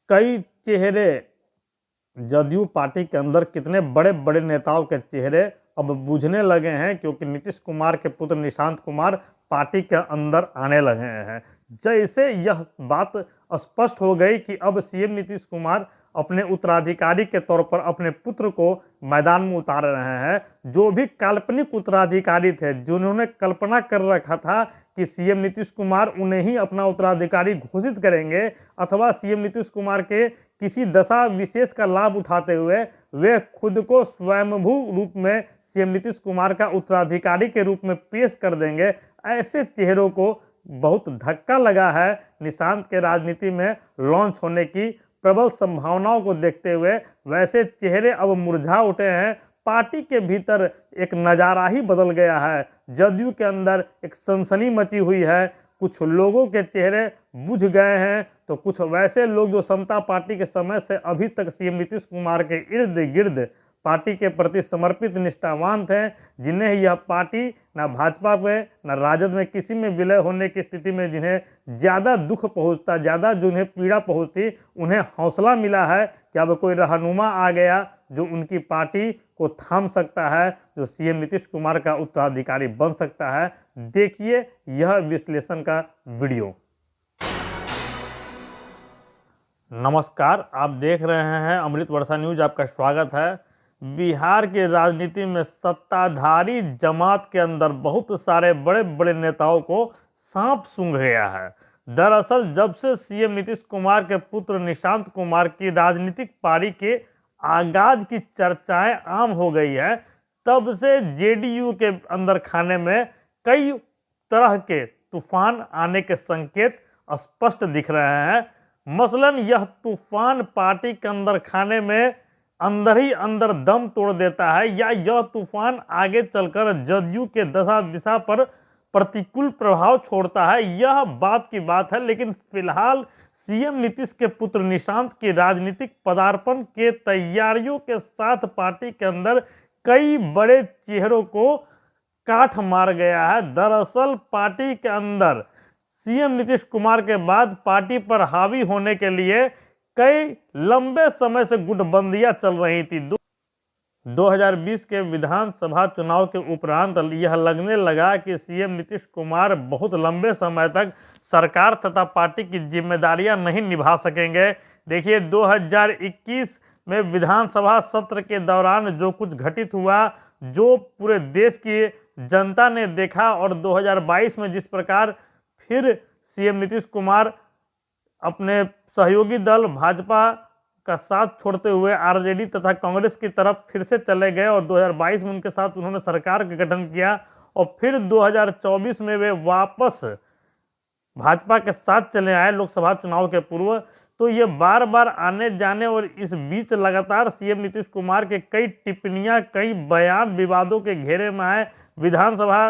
कई चेहरे जदयू पार्टी के अंदर, कितने बड़े बड़े नेताओं के चेहरे अब बुझने लगे हैं, क्योंकि नीतीश कुमार के पुत्र निशांत कुमार पार्टी के अंदर आने लगे हैं। जैसे यह बात स्पष्ट हो गई कि अब सीएम नीतीश कुमार अपने उत्तराधिकारी के तौर पर अपने पुत्र को मैदान में उतार रहे हैं। जो भी काल्पनिक उत्तराधिकारी थे, जिन्होंने कल्पना कर रखा था कि सीएम नीतीश कुमार उन्हें ही अपना उत्तराधिकारी घोषित करेंगे अथवा सीएम नीतीश कुमार के किसी दशा विशेष का लाभ उठाते हुए वे खुद को स्वयंभू रूप में सीएम नीतीश कुमार का उत्तराधिकारी के रूप में पेश कर देंगे, ऐसे चेहरों को बहुत धक्का लगा है। निशांत के राजनीति में लॉन्च होने की प्रबल संभावनाओं को देखते हुए वैसे चेहरे अब मुरझा उठे हैं। पार्टी के भीतर एक नज़ारा ही बदल गया है। जदयू के अंदर एक सनसनी मची हुई है। कुछ लोगों के चेहरे बुझ गए हैं, तो कुछ वैसे लोग जो समता पार्टी के समय से अभी तक सीएम नीतीश कुमार के इर्द गिर्द पार्टी के प्रति समर्पित निष्ठावान थे, जिन्हें यह पार्टी न भाजपा में न राजद में किसी में विलय होने की स्थिति में जिन्हें ज़्यादा दुख पहुंचता, ज़्यादा जिन्हें पीड़ा पहुंचती, उन्हें हौसला मिला है कि अब कोई रहनुमा आ गया जो उनकी पार्टी को थाम सकता है, जो सीएम नीतीश कुमार का उत्तराधिकारी बन सकता है। देखिए यह विश्लेषण का वीडियो। नमस्कार, आप देख रहे हैं अमृत वर्षा न्यूज, आपका स्वागत है। बिहार की राजनीति में सत्ताधारी जमात के अंदर बहुत सारे बड़े बड़े नेताओं को सांप सूंघ गया है। दरअसल जब से सीएम नीतीश कुमार के पुत्र निशांत कुमार की राजनीतिक पारी के आगाज की चर्चाएं आम हो गई है, तब से जेडीयू के अंदर खाने में कई तरह के तूफान आने के संकेत स्पष्ट दिख रहे हैं। मसलन यह तूफान पार्टी के अंदर खाने में अंदर ही अंदर दम तोड़ देता है, या यह तूफान आगे चलकर जदयू के दशा दिशा पर प्रतिकूल प्रभाव छोड़ता है, यह बात की बात है। लेकिन फिलहाल सीएम नीतीश के पुत्र निशांत की राजनीतिक पदार्पण के तैयारियों के साथ पार्टी के अंदर कई बड़े चेहरों को काठ मार गया है। दरअसल पार्टी के अंदर सीएम नीतीश कुमार के बाद पार्टी पर हावी होने के लिए कई लंबे समय से गुटबंदियां चल रही थी। 2020 के विधानसभा चुनाव के उपरांत यह लगने लगा कि सीएम नीतीश कुमार बहुत लंबे समय तक सरकार तथा पार्टी की जिम्मेदारियां नहीं निभा सकेंगे। देखिए 2021 में विधानसभा सत्र के दौरान जो कुछ घटित हुआ, जो पूरे देश की जनता ने देखा, और 2022 में जिस प्रकार फिर सीएम नीतीश कुमार अपने सहयोगी दल भाजपा का साथ छोड़ते हुए आरजेडी तथा कांग्रेस की तरफ फिर से चले गए और 2022 में उनके साथ उन्होंने सरकार का गठन किया, और फिर 2024 में वे वापस भाजपा के साथ चले आए लोकसभा चुनाव के पूर्व। तो ये बार बार आने जाने और इस बीच लगातार सीएम नीतीश कुमार के कई टिप्पणियां, कई बयान विवादों के घेरे में आए। विधानसभा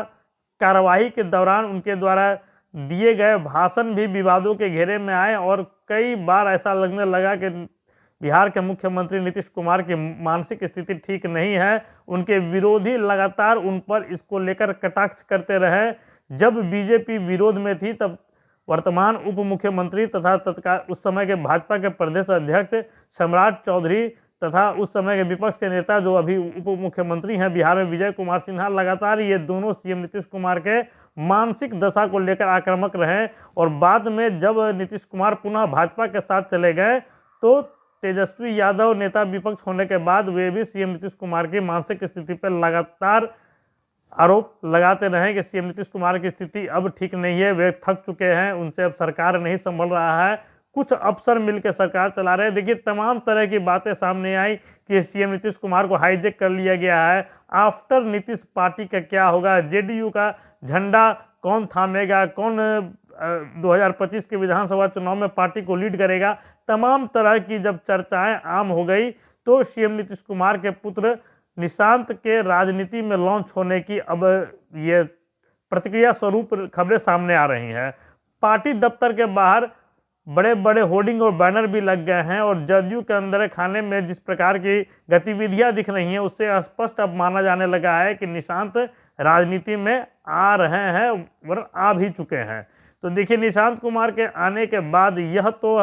कार्यवाही के दौरान उनके द्वारा दिए गए भाषण भी विवादों के घेरे में आए, और कई बार ऐसा लगने लगा कि बिहार के मुख्यमंत्री नीतीश कुमार की मानसिक स्थिति ठीक नहीं है। उनके विरोधी लगातार उन पर इसको लेकर कटाक्ष करते रहे। जब बीजेपी विरोध में थी, तब वर्तमान उप मुख्यमंत्री तथा तत्काल उस समय के भाजपा के प्रदेश अध्यक्ष सम्राट चौधरी तथा उस समय के विपक्ष के नेता जो अभी उप मुख्यमंत्री हैं बिहार में, विजय कुमार सिन्हा, लगातार ये दोनों सीएम नीतीश कुमार के मानसिक दशा को लेकर आक्रामक रहे। और बाद में जब नीतीश कुमार पुनः भाजपा के साथ चले गए, तो तेजस्वी यादव नेता विपक्ष होने के बाद वे भी सीएम नीतीश कुमार की मानसिक स्थिति पर लगातार आरोप लगाते रहे कि सीएम नीतीश कुमार की स्थिति अब ठीक नहीं है, वे थक चुके हैं, उनसे अब सरकार नहीं संभल रहा है, कुछ अफसर मिलकर सरकार चला रहे हैं। देखिए तमाम तरह की बातें सामने आई कि सीएम नीतीश कुमार को हाईजैक कर लिया गया है। आफ्टर नीतीश पार्टी का क्या होगा, जेडीयू का झंडा कौन थामेगा, कौन 2025 के विधानसभा चुनाव में पार्टी को लीड करेगा, तमाम तरह की जब चर्चाएं आम हो गई, तो सीएम नीतीश कुमार के पुत्र निशांत के राजनीति में लॉन्च होने की अब ये प्रतिक्रिया स्वरूप खबरें सामने आ रही हैं। पार्टी दफ्तर के बाहर बड़े बड़े होर्डिंग और बैनर भी लग गए हैं, और जदयू के अंदर खाने में जिस प्रकार की गतिविधियां दिख रही हैं, उससे स्पष्ट अब माना जाने लगा है कि निशांत राजनीति में आ रहे हैं, वरन आ भी चुके हैं। तो देखिए निशांत कुमार के आने के बाद यह तो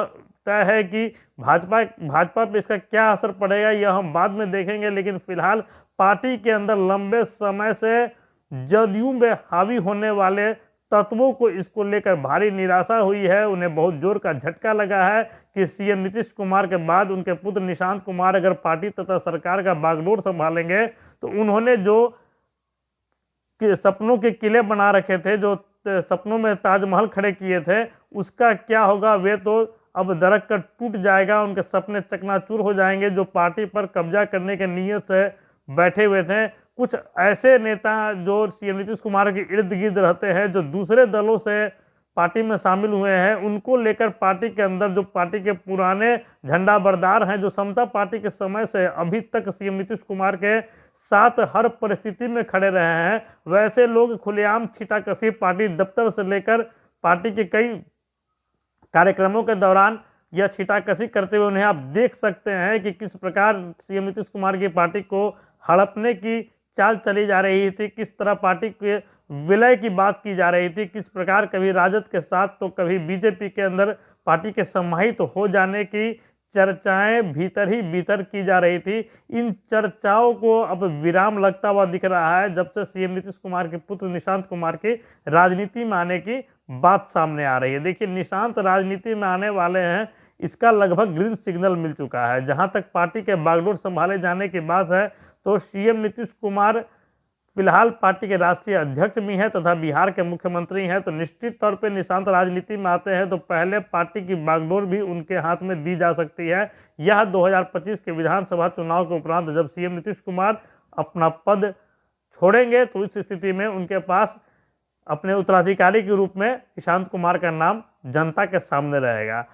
तय है कि भाजपा पे इसका क्या असर पड़ेगा यह हम बाद में देखेंगे, लेकिन फिलहाल पार्टी के अंदर लंबे समय से जदयू में हावी होने वाले तत्वों को इसको लेकर भारी निराशा हुई है। उन्हें बहुत जोर का झटका लगा है कि सीएम नीतीश कुमार के बाद उनके पुत्र निशांत कुमार अगर पार्टी तथा सरकार का बागडोर संभालेंगे तो उन्होंने जो सपनों के किले बना रखे थे, जो सपनों में ताजमहल खड़े किए थे, उसका क्या होगा वे तो अब दरक कर टूट जाएगा। उनके सपने चकनाचूर हो जाएंगे जो पार्टी पर कब्जा करने के नीयत से बैठे हुए थे। कुछ ऐसे नेता जो सीएम नीतीश कुमार के इर्द गिर्द रहते हैं, जो दूसरे दलों से पार्टी में शामिल हुए हैं, उनको लेकर पार्टी के अंदर जो पार्टी के पुराने झंडा बरदार हैं, जो समता पार्टी के समय से अभी तक सीएम नीतीश कुमार के साथ हर परिस्थिति में खड़े रहे हैं, वैसे लोग खुलेआम छींटाकशी पार्टी दफ्तर से लेकर पार्टी के कई कार्यक्रमों के दौरान यह छींटाकशी करते हुए उन्हें आप देख सकते हैं कि किस प्रकार सीएम नीतीश कुमार की पार्टी को हड़पने की चाल चली जा रही थी, किस तरह पार्टी के विलय की बात की जा रही थी, किस प्रकार कभी राजद के साथ तो कभी बीजेपी के अंदर पार्टी के समाहित तो हो जाने की चर्चाएं भीतर ही भीतर की जा रही थी। इन चर्चाओं को अब विराम लगता हुआ दिख रहा है जब से सीएम नीतीश कुमार के पुत्र निशांत कुमार की राजनीति में आने की बात सामने आ रही है। देखिए, निशांत राजनीति में आने वाले हैं, इसका लगभग ग्रीन सिग्नल मिल चुका है। जहां तक पार्टी के बागडोर संभाले जाने की बात है तो सीएम नीतीश कुमार फिलहाल पार्टी के राष्ट्रीय अध्यक्ष भी हैं तथा बिहार के मुख्यमंत्री हैं, तो निश्चित तौर पे निशांत राजनीति में आते हैं तो पहले पार्टी की बागडोर भी उनके हाथ में दी जा सकती है। यह 2025 के विधानसभा चुनाव के उपरांत जब सीएम नीतीश कुमार अपना पद छोड़ेंगे तो इस स्थिति में उनके पास अपने उत्तराधिकारी के रूप में निशांत कुमार का नाम जनता के सामने रहेगा।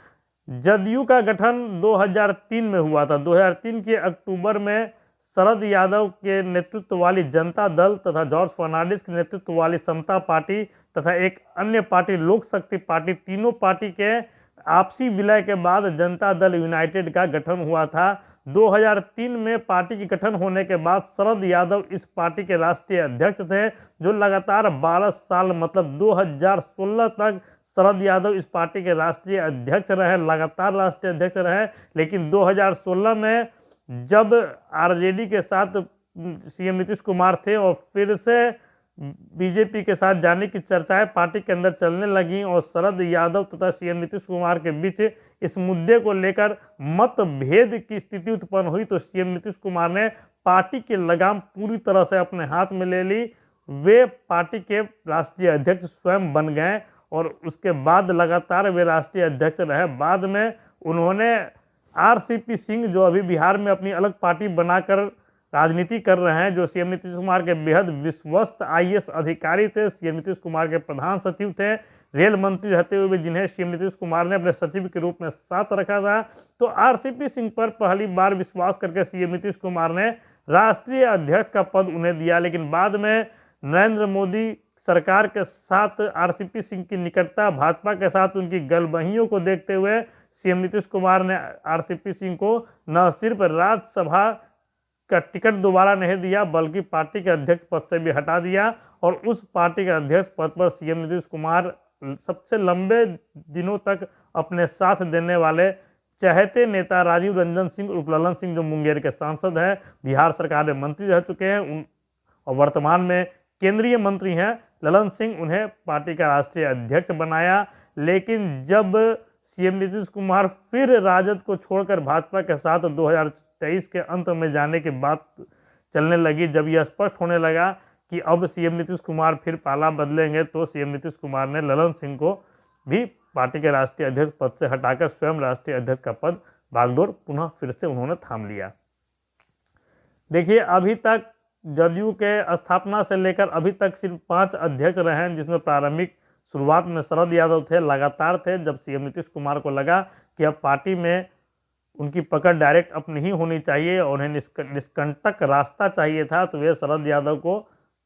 जदयू का गठन 2003 में हुआ था। 2003 के अक्टूबर में शरद यादव के नेतृत्व वाली जनता दल तथा जॉर्ज फर्नांडिस के नेतृत्व वाली समता पार्टी तथा एक अन्य पार्टी लोक शक्ति पार्टी, तीनों पार्टी के आपसी विलय के बाद जनता दल यूनाइटेड का गठन हुआ था। 2003 में पार्टी के गठन होने के बाद शरद यादव इस पार्टी के राष्ट्रीय अध्यक्ष थे, जो लगातार 12 साल मतलब 2016 तक शरद यादव इस पार्टी के राष्ट्रीय अध्यक्ष रहे, लगातार राष्ट्रीय अध्यक्ष रहे। लेकिन 2016 में जब आरजेडी के साथ सीएम नीतीश कुमार थे और फिर से बीजेपी के साथ जाने की चर्चाएं पार्टी के अंदर चलने लगी और शरद यादव तथा सीएम नीतीश कुमार के बीच इस मुद्दे को लेकर मतभेद की स्थिति उत्पन्न हुई, तो सीएम नीतीश कुमार ने पार्टी की लगाम पूरी तरह से अपने हाथ में ले ली। वे पार्टी के राष्ट्रीय अध्यक्ष स्वयं बन गए और उसके बाद लगातार वे राष्ट्रीय अध्यक्ष रहे। बाद में उन्होंने आरसीपी सिंह, जो अभी बिहार में अपनी अलग पार्टी बनाकर राजनीति कर रहे हैं, जो सीएम नीतीश कुमार के बेहद विश्वस्त आईएएस अधिकारी थे, सीएम नीतीश कुमार के प्रधान सचिव थे, रेल मंत्री रहते हुए भी जिन्हें सीएम नीतीश कुमार ने अपने सचिव के रूप में साथ रखा था, तो आरसीपी सिंह पर पहली बार विश्वास करके सीएम नीतीश कुमार ने राष्ट्रीय अध्यक्ष का पद उन्हें दिया। लेकिन बाद में नरेंद्र मोदी सरकार के साथ आरसीपी सिंह की निकटता, भाजपा के साथ उनकी गलबहियों को देखते हुए सीएम नीतीश कुमार ने आरसीपी सिंह को न सिर्फ राज्यसभा का टिकट दोबारा नहीं दिया बल्कि पार्टी के अध्यक्ष पद से भी हटा दिया और उस पार्टी के अध्यक्ष पद पर सीएम नीतीश कुमार सबसे लंबे दिनों तक अपने साथ देने वाले चहेते नेता राजीव रंजन सिंह उर्फ ललन सिंह, जो मुंगेर के सांसद हैं, बिहार सरकार में मंत्री रह चुके हैं और वर्तमान में केंद्रीय मंत्री हैं, ललन सिंह, उन्हें पार्टी का राष्ट्रीय अध्यक्ष बनाया। लेकिन जब सीएम नीतीश कुमार फिर राजद को छोड़कर भाजपा के साथ 2023 के अंत में जाने की बात चलने लगी, जब यह स्पष्ट होने लगा कि अब सीएम नीतीश कुमार फिर पाला बदलेंगे, तो सीएम नीतीश कुमार ने ललन सिंह को भी पार्टी के राष्ट्रीय अध्यक्ष पद से हटाकर स्वयं राष्ट्रीय अध्यक्ष का पद बागडोर पुनः फिर से उन्होंने थाम लिया। देखिए, अभी तक जदयू के स्थापना से लेकर अभी तक सिर्फ 5 अध्यक्ष रहे हैं, जिसमें प्रारंभिक शुरुआत में शरद यादव थे, लगातार थे। जब सीएम नीतीश कुमार को लगा कि अब पार्टी में उनकी पकड़ डायरेक्ट अपनी ही होनी चाहिए और उन्हें निष्कंटक रास्ता चाहिए था, तो वे शरद यादव को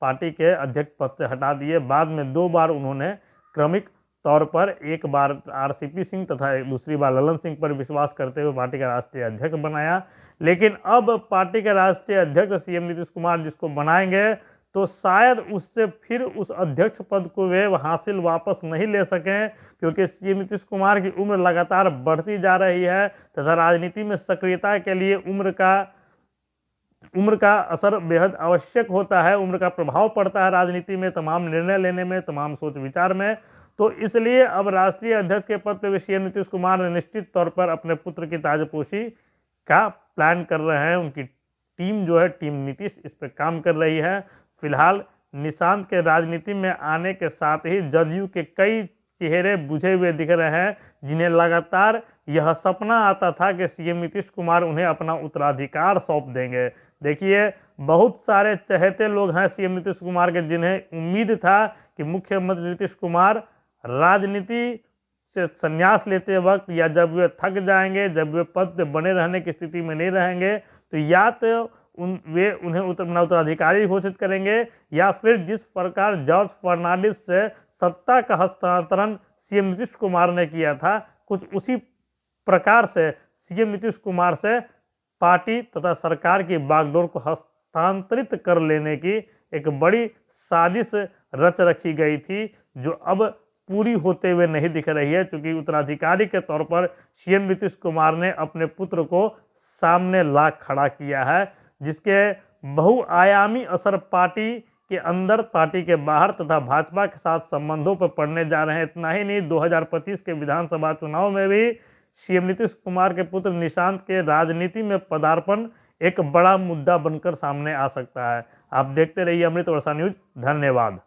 पार्टी के अध्यक्ष पद से हटा दिए। बाद में 2 बार उन्होंने क्रमिक तौर पर, एक बार आरसीपी सिंह तथा दूसरी बार ललन सिंह पर विश्वास करते हुए पार्टी का राष्ट्रीय अध्यक्ष बनाया। लेकिन अब पार्टी के राष्ट्रीय अध्यक्ष सीएम नीतीश कुमार जिसको बनाएंगे, तो शायद उससे फिर उस अध्यक्ष पद को वे हासिल वापस नहीं ले सकें, क्योंकि सीएम नीतीश कुमार की उम्र लगातार बढ़ती जा रही है तथा राजनीति में सक्रियता के लिए उम्र का असर बेहद आवश्यक होता है। उम्र का प्रभाव पड़ता है राजनीति में, तमाम निर्णय लेने में, तमाम सोच विचार में। तो इसलिए अब राष्ट्रीय अध्यक्ष के पद पर सीएम नीतीश कुमार ने निश्चित तौर पर अपने पुत्र की ताजपोशी का प्लान कर रहे हैं। उनकी टीम जो है, टीम नीतीश, इस पर काम कर रही है। फिलहाल निशांत के राजनीति में आने के साथ ही जदयू के कई चेहरे बुझे हुए दिख रहे हैं, जिन्हें लगातार यह सपना आता था कि सीएम नीतीश कुमार उन्हें अपना उत्तराधिकार सौंप देंगे। देखिए, बहुत सारे चहेते लोग हैं सीएम नीतीश कुमार के, जिन्हें उम्मीद था कि मुख्यमंत्री नीतीश कुमार राजनीति से संन्यास लेते वक्त, या जब वे थक जाएंगे, जब वे पद पे बने रहने की स्थिति में नहीं रहेंगे, तो या तो वे उन्हें उत्तराधिकारी घोषित करेंगे, या फिर जिस प्रकार जॉर्ज फर्नांडिस से सत्ता का हस्तांतरण सीएम नीतीश कुमार ने किया था, कुछ उसी प्रकार से सीएम नीतीश कुमार से पार्टी तथा सरकार की बागडोर को हस्तांतरित कर लेने की एक बड़ी साजिश रच रखी गई थी, जो अब पूरी होते हुए नहीं दिख रही है, क्योंकि उत्तराधिकारी के तौर पर सीएम नीतीश कुमार ने अपने पुत्र को सामने ला खड़ा किया है, जिसके बहुआयामी असर पार्टी के अंदर, पार्टी के बाहर तथा भाजपा के साथ संबंधों पर पड़ने जा रहे हैं। इतना ही नहीं, 2025 के विधानसभा चुनाव में भी सीएम नीतीश कुमार के पुत्र निशांत के राजनीति में पदार्पण एक बड़ा मुद्दा बनकर सामने आ सकता है। आप देखते रहिए अमृत वर्षा न्यूज। धन्यवाद।